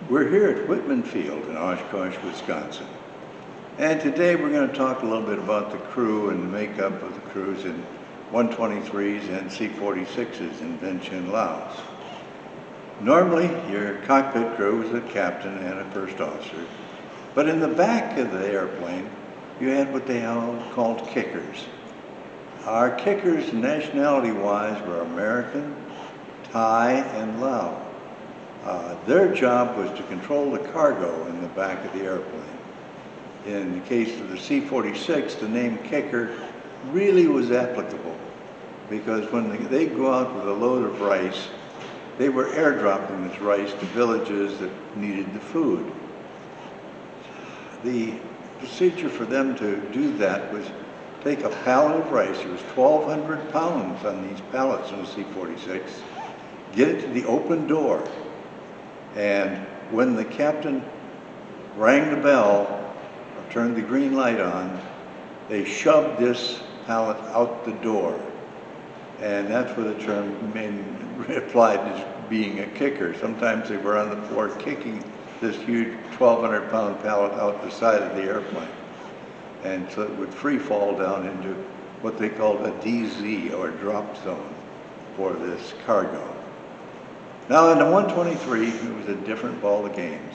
We're here at Wittman Field in Oshkosh, Wisconsin. And today we're going to talk a little bit about the crew and the makeup of the crews in 123s and C-46s in Vientiane, Laos. Normally, your cockpit crew is a captain and a first officer, but in the back of the airplane, you had what they called kickers. Our kickers, nationality-wise, were American, Thai, and Lao. Their job was to control the cargo in the back of the airplane. In the case of the C-46, the name kicker really was applicable because when they go out with a load of rice, they were airdropping this rice to villages that needed the food. The procedure for them to do that was take a pallet of rice. There was 1,200 pounds on these pallets in the C-46, get it to the open door, and when the captain rang the bell or turned the green light on, they shoved this pallet out the door. And that's where the term applied as being a kicker. Sometimes they were on the floor kicking this huge 1,200 pound pallet out the side of the airplane. And so it would free fall down into what they called a DZ, or drop zone, for this cargo. Now in the 123, it was a different ball of games.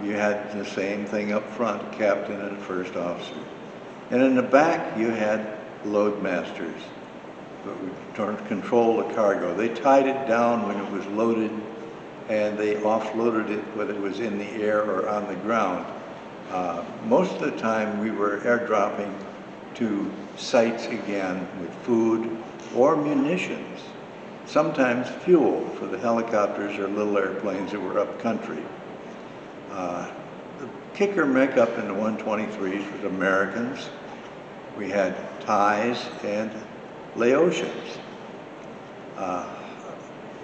You had the same thing up front, captain and first officer. And in the back, you had loadmasters that would control the cargo. They tied it down when it was loaded, and they offloaded it whether it was in the air or on the ground. Most of the time, we were airdropping to sites again with food or munitions. Sometimes fuel for the helicopters or little airplanes that were up country. The kicker makeup in the 123s was Americans. We had Thais and Laotians.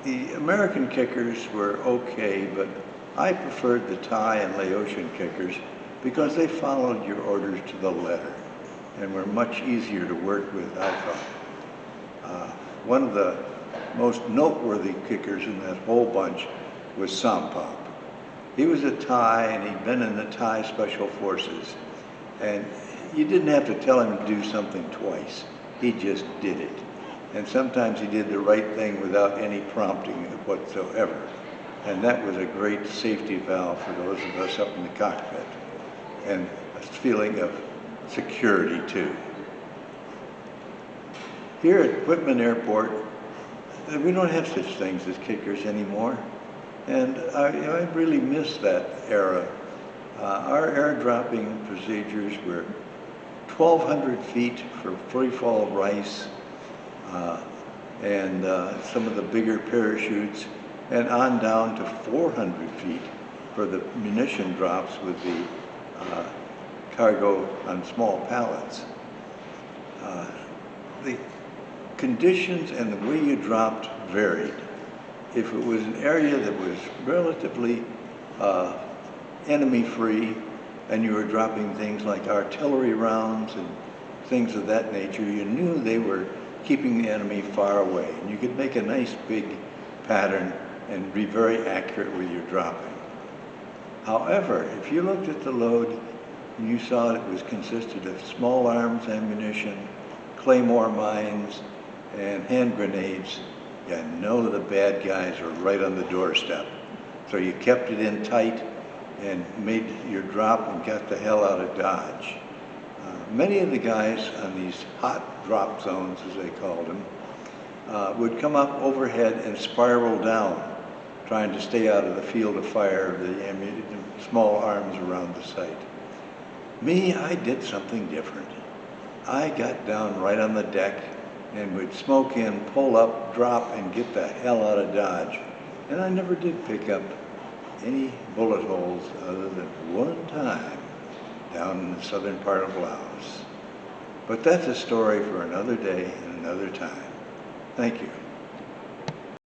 The American kickers were okay, but I preferred the Thai and Laotian kickers because they followed your orders to the letter and were much easier to work with, I thought. One of the most noteworthy kickers in that whole bunch was Sampop. He was a Thai, and he'd been in the Thai Special Forces. And you didn't have to tell him to do something twice. He just did it. And sometimes he did the right thing without any prompting whatsoever. And that was a great safety valve for those of us up in the cockpit, and a feeling of security too. Here at Wittman Airport, we don't have such things as kickers anymore. And I really miss that era. Our airdropping procedures were 1,200 feet for free fall rice, and some of the bigger parachutes, and on down to 400 feet for the munition drops with the cargo on small pallets. The conditions and the way you dropped varied. If it was an area that was relatively enemy-free, and you were dropping things like artillery rounds and things of that nature, you knew they were keeping the enemy far away. And you could make a nice big pattern and be very accurate with your dropping. However, if you looked at the load, you saw it was consisted of small arms ammunition, claymore mines, and hand grenades. You know the bad guys were right on the doorstep. So you kept it in tight and made your drop and got the hell out of Dodge. Many of the guys on these hot drop zones, as they called them, would come up overhead and spiral down, trying to stay out of the field of fire of the small arms around the site. Me, I did something different. I got down right on the deck and would smoke in, pull up, drop, and get the hell out of Dodge. And I never did pick up any bullet holes other than one time down in the southern part of Laos. But that's a story for another day and another time. Thank you.